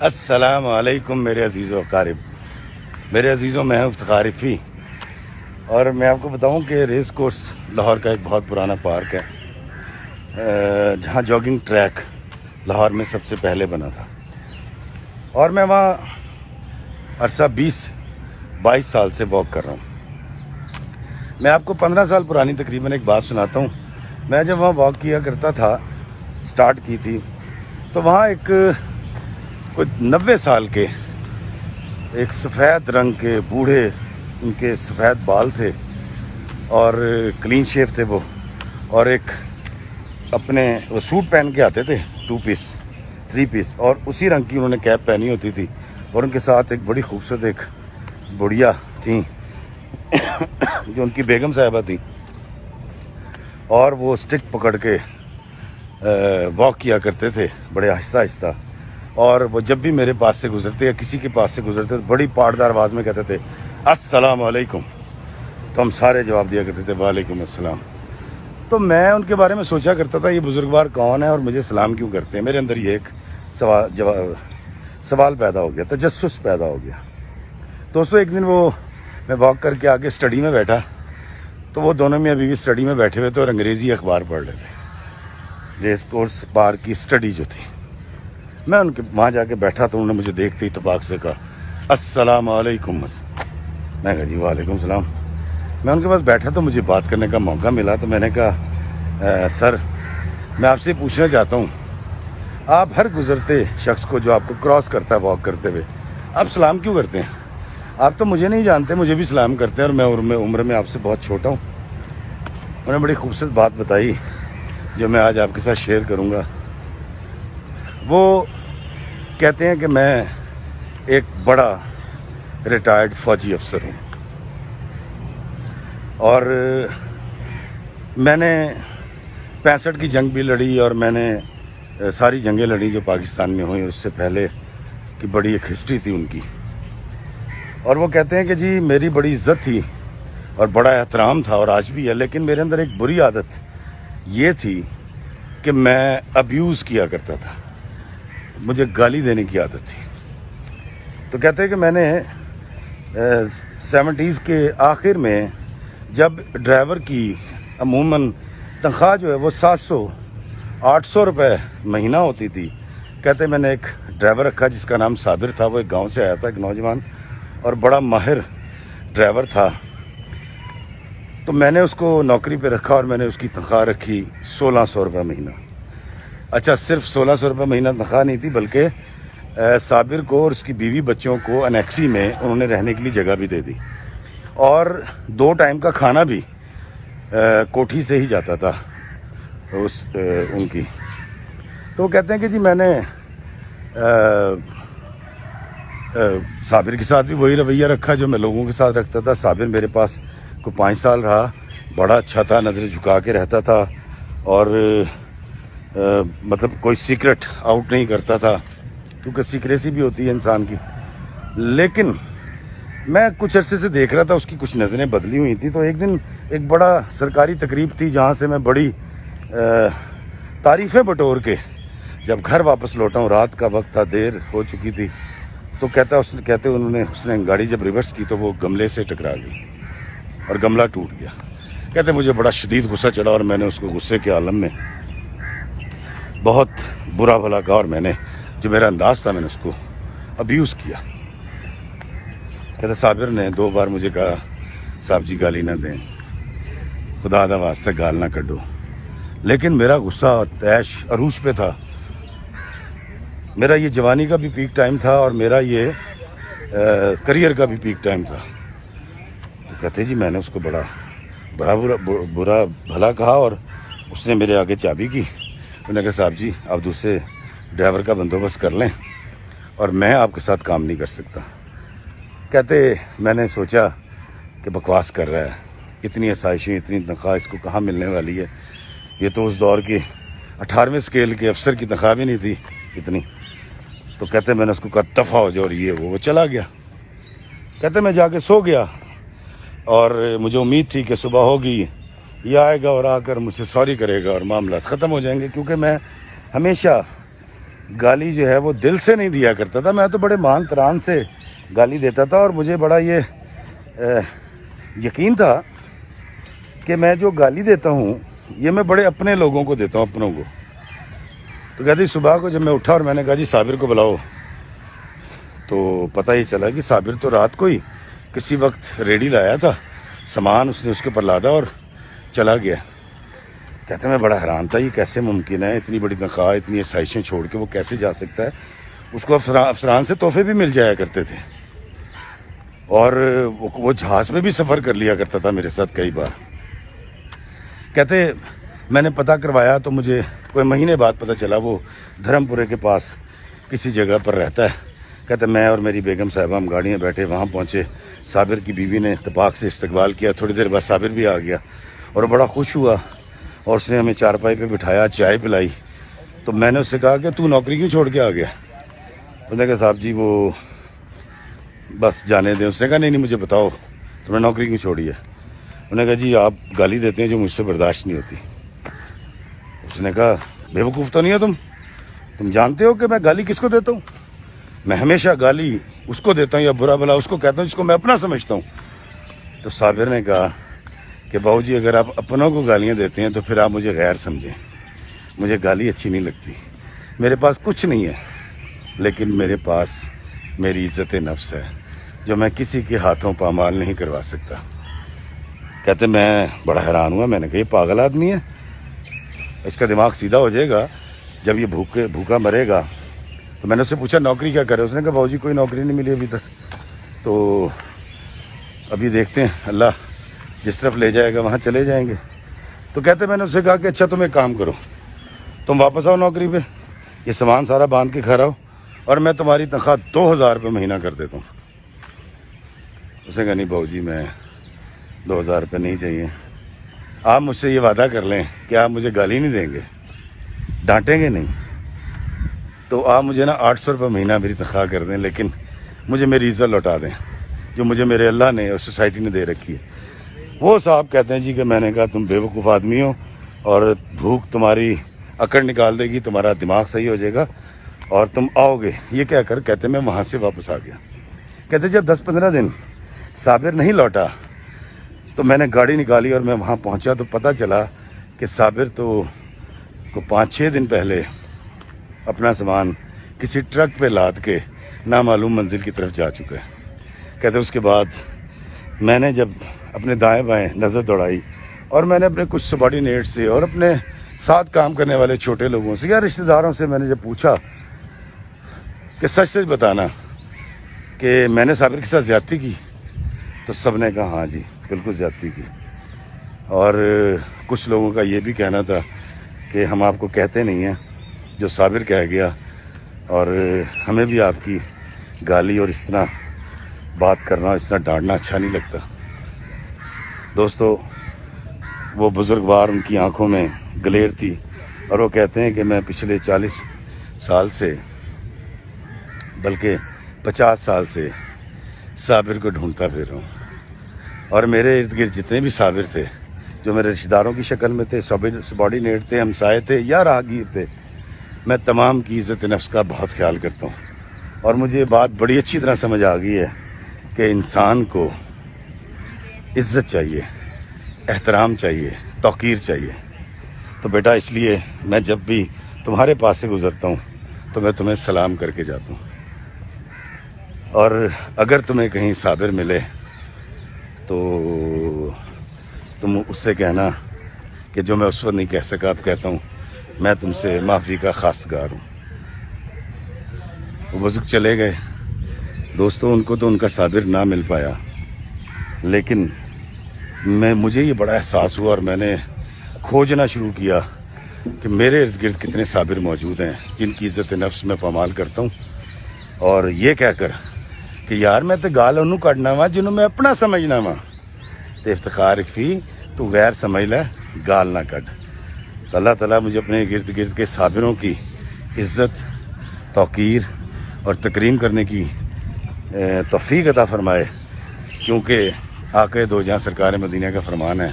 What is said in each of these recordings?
السلام علیکم میرے عزیز و اقارب، میرے عزیزوں، میں ہوں افتخار رفیع، اور میں آپ کو بتاؤں کہ ریس کورس لاہور کا ایک بہت پرانا پارک ہے جہاں جاگنگ ٹریک لاہور میں سب سے پہلے بنا تھا، اور میں وہاں عرصہ 22 سال سے واک کر رہا ہوں۔ میں آپ کو 15 سال پرانی تقریباً ایک بات سناتا ہوں۔ میں جب وہاں واک کیا کرتا تھا، سٹارٹ کی تھی، تو وہاں ایک کوئی 90 سال کے ایک سفید رنگ کے بوڑھے، ان کے سفید بال تھے اور کلین شیف تھے وہ، اور ایک اپنے وہ سوٹ پہن کے آتے تھے 2 پیس 3 پیس، اور اسی رنگ کی انہوں نے کیپ پہنی ہوتی تھی، اور ان کے ساتھ ایک بڑی خوبصورت ایک بڑھیا تھیں جو ان کی بیگم صاحبہ تھیں، اور وہ سٹک پکڑ کے واک کیا کرتے تھے بڑے آہستہ آہستہ، اور وہ جب بھی میرے پاس سے گزرتے یا کسی کے پاس سے گزرتے تو بڑی پاٹدار آواز میں کہتے تھے السلام علیکم، تو ہم سارے جواب دیا کرتے تھے وعلیکم السلام۔ تو میں ان کے بارے میں سوچا کرتا تھا یہ بزرگوار کون ہے اور مجھے سلام کیوں کرتے ہیں۔ میرے اندر یہ ایک سوال پیدا ہو گیا، تجسس پیدا ہو گیا۔ دوستو، ایک دن میں واک کر کے آگے اسٹڈی میں بیٹھا، تو وہ دونوں میاں بیوی اسٹڈی میں بیٹھے ہوئے تھے اور انگریزی اخبار پڑھ رہے تھے، ریس کورس پارک کی اسٹڈی جو تھی۔ میں ان کے وہاں جا کے بیٹھا تو انہوں نے مجھے دیکھتے ہی اتفاق سے کہا السلام علیکم۔ میں کہا جی وعلیکم السلام۔ میں ان کے پاس بیٹھا تو مجھے بات کرنے کا موقع ملا، تو میں نے کہا سر، میں آپ سے پوچھنا چاہتا ہوں، آپ ہر گزرتے شخص کو جو آپ کو کراس کرتا ہے واک کرتے ہوئے، آپ سلام کیوں کرتے ہیں؟ آپ تو مجھے نہیں جانتے، مجھے بھی سلام کرتے ہیں، اور میں عمر میں آپ سے بہت چھوٹا ہوں۔ انہوں نے بڑی خوبصورت بات بتائی جو میں آج آپ کے ساتھ شیئر کروں گا۔ وہ کہتے ہیں کہ میں ایک بڑا ریٹائرڈ فوجی افسر ہوں، اور میں نے 65 کی جنگ بھی لڑی، اور میں نے ساری جنگیں لڑی جو پاکستان میں ہوئیں، اس سے پہلے کی بڑی ایک ہسٹری تھی ان کی۔ اور وہ کہتے ہیں کہ جی میری بڑی عزت تھی اور بڑا احترام تھا، اور آج بھی ہے، لیکن میرے اندر ایک بری عادت یہ تھی کہ میں ابیوز کیا کرتا تھا، مجھے گالی دینے کی عادت تھی۔ تو کہتے ہیں کہ میں نے 70s کے آخر میں جب ڈرائیور کی عموماً تنخواہ جو ہے وہ 700-800 روپے مہینہ ہوتی تھی، کہتے ہیں میں نے ایک ڈرائیور رکھا جس کا نام صابر تھا۔ وہ ایک گاؤں سے آیا تھا، ایک نوجوان اور بڑا ماہر ڈرائیور تھا۔ تو میں نے اس کو نوکری پہ رکھا اور میں نے اس کی تنخواہ رکھی 1600 روپے مہینہ۔ اچھا، صرف 1600 روپے مہینہ تنخواہ نہیں تھی، بلکہ صابر کو اور اس کی بیوی بچوں کو انیکسی میں انہوں نے رہنے کے لیے جگہ بھی دے دی، اور 2 ٹائم کا کھانا بھی کوٹھی سے ہی جاتا تھا ان کی۔ تو وہ کہتے ہیں کہ جی میں نے صابر کے ساتھ بھی وہی رویہ رکھا جو میں لوگوں کے ساتھ رکھتا تھا۔ صابر میرے پاس کو 5 سال رہا، بڑا اچھا تھا، نظر جھکا کے رہتا تھا، اور مطلب کوئی سیکرٹ آؤٹ نہیں کرتا تھا، کیونکہ سیکریسی بھی ہوتی ہے انسان کی۔ لیکن میں کچھ عرصے سے دیکھ رہا تھا اس کی کچھ نظریں بدلی ہوئی تھیں۔ تو ایک دن ایک بڑا سرکاری تقریب تھی جہاں سے میں بڑی تعریفیں بٹور کے جب گھر واپس لوٹا ہوں، رات کا وقت تھا، دیر ہو چکی تھی، تو اس نے گاڑی جب ریورس کی تو وہ گملے سے ٹکرا گئی اور گملہ ٹوٹ گیا۔ کہتے مجھے بڑا شدید غصہ چڑھا، اور میں نے اس کو غصے کے عالم میں بہت برا بھلا کہا، اور میں نے جو میرا انداز تھا میں نے اس کو ابیوز کیا۔ کہتے صابر نے 2 بار مجھے کہا صاحب جی گالی نہ دیں، خدا دا واسطہ گال نہ کڈو، لیکن میرا غصہ تیش عروج پہ تھا۔ میرا یہ جوانی کا بھی پیک ٹائم تھا، اور میرا یہ کریئر کا بھی پیک ٹائم تھا۔ تو کہتے جی میں نے اس کو برا بھلا کہا، اور اس نے میرے آگے چابی کی۔ انہوں نے کہا صاحب جی آپ دوسرے ڈرائیور کا بندوبست کر لیں، اور میں آپ کے ساتھ کام نہیں کر سکتا۔ کہتے میں نے سوچا کہ بکواس کر رہا ہے، اتنی آسائشیں، اتنی تنخواہ اس کو کہاں ملنے والی ہے، یہ تو اس دور کے 18ویں اسکیل کے افسر کی تنخواہ بھی نہیں تھی اتنی۔ تو کہتے میں نے اس کو کہا دفع ہو جاؤ، اور وہ چلا گیا۔ کہتے میں جا کے سو گیا، اور مجھے امید تھی کہ صبح ہوگی، یہ آئے گا اور آ کر مجھ سے سوری کرے گا اور معاملات ختم ہو جائیں گے، کیونکہ میں ہمیشہ گالی جو ہے وہ دل سے نہیں دیا کرتا تھا. میں تو بڑے مان تران سے گالی دیتا تھا اور مجھے بڑا یہ یقین تھا کہ میں جو گالی دیتا ہوں یہ میں بڑے اپنے لوگوں کو دیتا ہوں, اپنوں کو. تو کہتی صبح کو جب میں اٹھا اور میں نے کہا جی صابر کو بلاؤ, تو پتہ ہی چلا کہ صابر تو رات کو ہی کسی وقت ریڈی لایا تھا, سامان اس نے اس کے پر لادا اور چلا گیا. کہتے میں بڑا حیران تھا یہ کیسے ممکن ہے, اتنی بڑی تنخواہ اتنی آسائشیں چھوڑ کے وہ کیسے جا سکتا ہے. اس کو افسران سے تحفے بھی مل جایا کرتے تھے اور وہ جہاز میں بھی سفر کر لیا کرتا تھا میرے ساتھ کئی بار. کہتے میں نے پتہ کروایا تو مجھے کوئی مہینے بعد پتہ چلا وہ دھرم پورے کے پاس کسی جگہ پر رہتا ہے. کہتے میں اور میری بیگم صاحبہ ہم گاڑیاں بیٹھے وہاں پہنچے. صابر کی بیوی نے اتفاق سے استقبال کیا. تھوڑی دیر بعد صابر بھی آ گیا اور بڑا خوش ہوا اور اس نے ہمیں چارپائی پہ بٹھایا, چائے پلائی. تو میں نے اس سے کہا کہ تو نوکری کیوں چھوڑ کے آ گیا؟ اس نے کہا صاحب جی وہ بس جانے دیں. اس نے کہا نہیں مجھے بتاؤ تم نے نوکری کیوں چھوڑی ہے؟ انہوں نے کہا جی آپ گالی دیتے ہیں جو مجھ سے برداشت نہیں ہوتی. اس نے کہا بے وقوف تو نہیں ہو تم جانتے ہو کہ میں گالی کس کو دیتا ہوں؟ میں ہمیشہ گالی اس کو دیتا ہوں یا برا بلا اس کو کہتا ہوں جس کو میں اپنا سمجھتا ہوں. تو صابر نے کہا کہ باؤ جی اگر آپ اپنوں کو گالیاں دیتے ہیں تو پھر آپ مجھے غیر سمجھیں. مجھے گالی اچھی نہیں لگتی. میرے پاس کچھ نہیں ہے لیکن میرے پاس میری عزت نفس ہے جو میں کسی کے ہاتھوں پامال نہیں کروا سکتا. کہتے میں بڑا حیران ہوا. میں نے کہا یہ پاگل آدمی ہے, اس کا دماغ سیدھا ہو جائے گا جب یہ بھوکا مرے گا. تو میں نے اس سے پوچھا نوکری کیا کرے؟ اس نے کہا باؤ جی کوئی نوکری نہیں ملی ابھی تک, تو ابھی دیکھتے ہیں اللہ جس طرف لے جائے گا وہاں چلے جائیں گے. تو کہتے میں نے اس سے کہا کہ اچھا تم ایک کام کرو, تم واپس آؤ نوکری پہ, یہ سامان سارا باندھ کے کھڑا ہو اور میں تمہاری تنخواہ 2000 روپے مہینہ کر دیتا ہوں. اس نے کہا نہیں باؤ جی میں 2000 روپے نہیں چاہیے. آپ مجھ سے یہ وعدہ کر لیں کہ آپ مجھے گالی نہیں دیں گے, ڈانٹیں گے نہیں, تو آپ مجھے نا 800 روپے مہینہ میری تنخواہ کر دیں لیکن مجھے میری عزت لوٹا دیں جو مجھے میرے اللہ نے اور سوسائٹی نے دے رکھی ہے. وہ صاحب کہتے ہیں جی کہ میں نے کہا تم بے وقوف آدمی ہو اور بھوک تمہاری اکڑ نکال دے گی, تمہارا دماغ صحیح ہو جائے گا اور تم آؤ گے. یہ کہہ کر کہتے میں وہاں سے واپس آ گیا. کہتے جب 10-15 دن صابر نہیں لوٹا تو میں نے گاڑی نکالی اور میں وہاں پہنچا تو پتہ چلا کہ صابر تو 5-6 دن پہلے اپنا سامان کسی ٹرک پہ لاد کے نامعلوم منزل کی طرف جا چکا ہے. کہتے اس کے بعد میں نے جب اپنے دائیں بائیں نظر دوڑائی اور میں نے اپنے کچھ سبارڈینیٹ سے اور اپنے ساتھ کام کرنے والے چھوٹے لوگوں سے یا رشتہ داروں سے میں نے جب پوچھا کہ سچ سچ بتانا کہ میں نے صابر کے ساتھ زیادتی کی, تو سب نے کہا ہاں جی بالکل زیادتی کی. اور کچھ لوگوں کا یہ بھی کہنا تھا کہ ہم آپ کو کہتے نہیں ہیں جو صابر کہہ گیا, اور ہمیں بھی آپ کی گالی اور اس طرح بات کرنا اس طرح ڈانٹنا اچھا نہیں لگتا. دوستو وہ بزرگوار ان کی آنکھوں میں گلیر تھی اور وہ کہتے ہیں کہ میں پچھلے 40 سال سے بلکہ 50 سال سے صابر کو ڈھونڈتا پھر رہا ہوں, اور میرے ارد گرد جتنے بھی صابر تھے جو میرے رشتہ داروں کی شکل میں تھے, سبارڈینیٹ تھے, ہمسائے تھے یا راہگیر تھے, میں تمام کی عزت نفس کا بہت خیال کرتا ہوں. اور مجھے یہ بات بڑی اچھی طرح سمجھ آ گئی ہے کہ انسان کو عزت چاہیے, احترام چاہیے, توقیر چاہیے. تو بیٹا اس لیے میں جب بھی تمہارے پاس سے گزرتا ہوں تو میں تمہیں سلام کر کے جاتا ہوں, اور اگر تمہیں کہیں صابر ملے تو تم اس سے کہنا کہ جو میں اس وقت نہیں کہہ سکا اب کہتا ہوں, میں تم سے معافی کا خواستگار ہوں. وہ بزرگ چلے گئے دوستوں, ان کو تو ان کا صابر نہ مل پایا, لیکن مجھے یہ بڑا احساس ہوا اور میں نے کھوجنا شروع کیا کہ میرے ارد گرد کتنے صابر موجود ہیں جن کی عزت نفس میں پامال کرتا ہوں, اور یہ کہہ کر کہ یار میں تو گال انہوں کٹنا وا جنہوں میں اپنا سمجھنا وا, تو افتخار فی تو غیر سمجھ لے گال نہ کٹ. تو اللہ تعالیٰ مجھے اپنے گرد گرد کے صابروں کی عزت, توقیر اور تکریم کرنے کی توفیق عطا فرمائے, کیونکہ آقا دو جہاں سرکار مدینہ کا فرمان ہے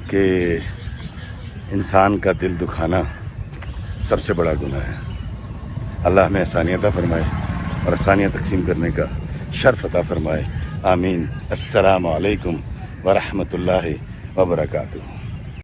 کہ انسان کا دل دکھانا سب سے بڑا گناہ ہے. اللہ ہمیں آسانیاں عطا فرمائے اور آسانیاں تقسیم کرنے کا شرف عطا فرمائے. آمین. السلام علیکم ورحمۃ اللہ وبرکاتہ.